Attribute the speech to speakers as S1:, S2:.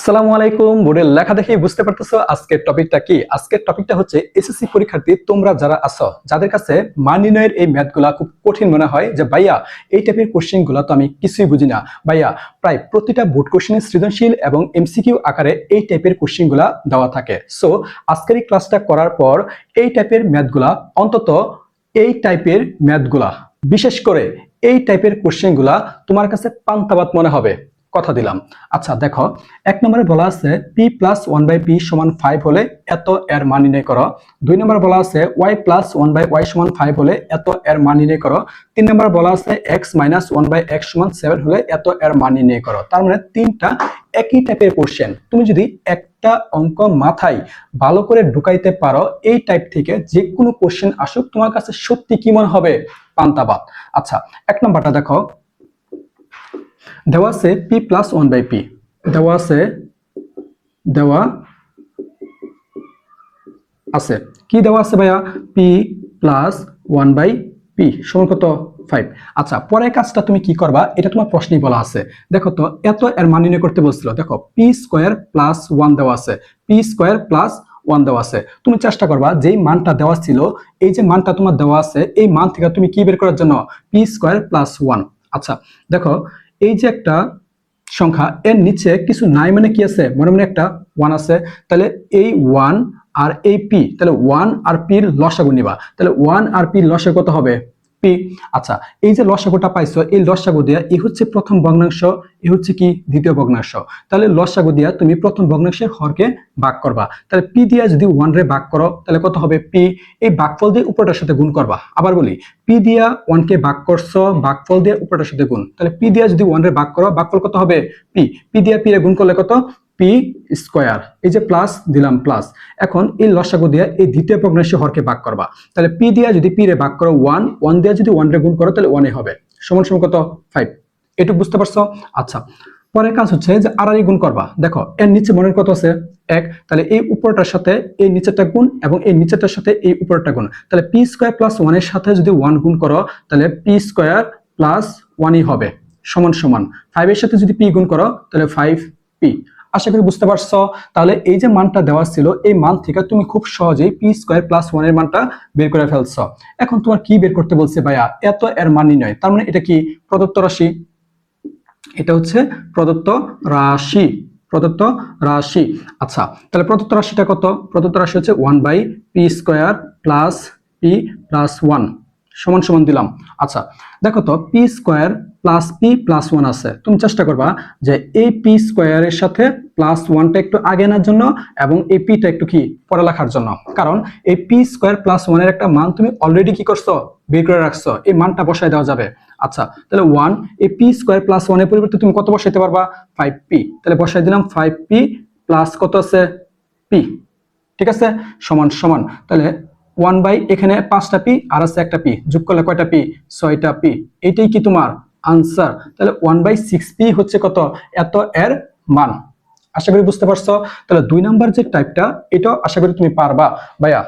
S1: আসসালামু আলাইকুম। বোর্ডের লেখা দেখে বুঝতে পারতেছো আজকের টপিকটা কি। আজকের টপিকটা হচ্ছে এসএসসি পরীক্ষার্থী তোমরা যারা আছো, যাদের কাছে মান নির্ণয়ের এই ম্যাথগুলা খুব কঠিন মনে হয়, যে ভাইয়া এই টাইপের কোশ্চেনগুলো তো আমি কিছুই বুঝি না ভাইয়া। প্রায় প্রতিটা বোর্ড কোশ্চেনে সৃজনশীল এবং এমসিকিউ আকারে এই টাইপের কোশ্চেনগুলা দেওয়া থাকে। সো আজকের এই ক্লাসটা করার পর এই টাইপের ম্যাথগুলা, অন্তত এই টাইপের ম্যাথগুলা, বিশেষ করে এই টাইপের কোশ্চেনগুলা তোমার কাছে পান্তাভাত মনে হবে, কথা দিলাম। আচ্ছা দেখো, এক নম্বরে বলা আছে p প্লাস 1/p সমান 5 হলে এত এর মান নির্ণয় করো। দুই নম্বরে বলা আছে y প্লাস 1/y সমান 5 হলে এত এর মান নির্ণয় করো। তিন নম্বরে বলা আছে x মাইনাস 1/x সমান 7 হলে এত এর মান নির্ণয় করো। তার মানে তিনটা একই টাইপের কোশ্চেন। তুমি যদি একটা অঙ্ক মাথায় ভালো করে ঢুকাইতে পারো, এই টাইপ থেকে যে কোনো কোশ্চেন আসুক তোমার কাছে সত্যি কি মনে হবে? পান্তাভাত। আচ্ছা, এক নম্বরটা দেখো, দেওয়া আছে p প্লাস 1/p, দেওয়া আছে কি দেওয়া আছে ভাইয়া? p প্লাস 1/p সমান কত? 5। আচ্ছা, পরের কাজটা তুমি কি করবা, এটা তোমার প্রশ্নেই বলা আছে। দেখো তো, এত এর মান নির্ণয় করতে বলছিল। দেখো p স্কয়ার প্লাস 1 দেওয়া আছে, p স্কয়ার প্লাস 1 দেওয়া আছে। তুমি চেষ্টা করবা যেই মানটা দেওয়া ছিল, এই যে মানটা তোমার দেওয়া আছে, এই মান থেকে তুমি কি বের করার জন্য p স্কয়ার প্লাস 1। আচ্ছা দেখো, এই যে একটা সংখ্যা, এর নিচে কিছু নাই মানে কি আছে? মনে মনে একটা 1 আছে। তাহলে এই 1 আর এই p, তাহলে 1 আর p এর লসাগু নিবা। তাহলে 1 আর p এর লসাগু কত হবে? p। আচ্ছা, এই যে লসাগুটা পাইছো, এই লসাগু দিয়া এই হচ্ছে প্রথম ভগ্নাংশ, এই হচ্ছে কি দ্বিতীয় ভগ্নাংশ। তাহলে লসাগু দিয়া তুমি প্রথম ভগ্নাংশের হরকে ভাগ করবা। তাহলে p দিয়া যদি 1 রে ভাগ করো তাহলে কত হবে? p। এই ভাগফল দিয়ে উপরটার সাথে গুণ করবা। আবার বলি, p দিয়া 1 কে ভাগ করছো, ভাগফল দিয়ে উপরটার সাথে গুণ। তাহলে p দিয়া যদি 1 রে ভাগ করো, ভাগফল কত হবে? p। p দিয়া p রে গুণ করলে কত? p square. এই যে প্লাস দিলাম, প্লাস। এখন এই লসাগু দিয়া এই দ্বিতীয় ভগ্নাংশের হরকে ভাগ করবা। তাহলে p দিয়া যদি p রে ভাগ করো 1, 1 দিয়া যদি 1 রে গুণ করো তাহলে 1 হবে, সমান সমান কত? 5। এটুকু বুঝতে পারছো? আচ্ছা, পরের কাজ হচ্ছে যে আর গুণ করবা। দেখো, এর নিচে মনের কত আছে? 1। তাহলে এই উপরটার সাথে এই নিচেরটা গুণ এবং এই নিচেরটার সাথে এই উপরটা গুণ। তাহলে p স্কয়ার প্লাস 1 এর সাথে যদি 1 গুণ করো তাহলে p স্কয়ার প্লাস 1ই হবে, সমান সমান 5 এর সাথে যদি p গুণ করো তাহলে 5p। আশা করি বুঝতে পারছো। তাহলে এই যে মানটা দেওয়া ছিল, এই মান থেকে তুমি খুব সহজেই p স্কয়ার প্লাস 1 এর মানটা বের করে ফেলছো। এখন তোমার কি বের করতে বলছে ভাইয়া? এত এর মান নির্ণয়। তার মানে এটা কি প্রদত্ত রাশি? এটা হচ্ছে প্রদত্ত রাশি, প্রদত্ত রাশি। আচ্ছা, তাহলে প্রদত্ত রাশিটা কত? প্রদত্ত রাশি হচ্ছে 1/p square plus p plus 1 সমান সমান দিলাম। আচ্ছা দেখো তো, p square plus p plus 1 আছে। তুমি চেষ্টা করবা যে এই p স্কয়ারের সাথে প্লাস 1টা একটু আগে আনার জন্য এবং এই p টা একটু কি পরে লেখার জন্য। কারণ এই p স্কয়ার প্লাস 1 এর একটা মান তুমি অলরেডি কি করছো? বের করে রাখছো। এই মানটা বসায় দেওয়া যাবে। আচ্ছা, তাহলে 1, এই p স্কয়ার প্লাস 1 এর পরিবর্তে তুমি কত বসাইতে পারবা? 5p। তাহলে বসাই দিলাম 5p প্লাস কত আছে? p। ঠিক আছে, সমান সমান। তাহলে 1 বাই এখানে 5টা p আর আছে একটা p, যোগ করলে কয়টা p? 6টা p। এটাই কি তোমার আনসার? তাহলে 1/6p হচ্ছে কত? এত এর মান। আশা করি বুঝতে পারছো। তাহলে 2 নাম্বার যে টাইপটা, এটাও আশা করি তুমি পারবা ভাইয়া।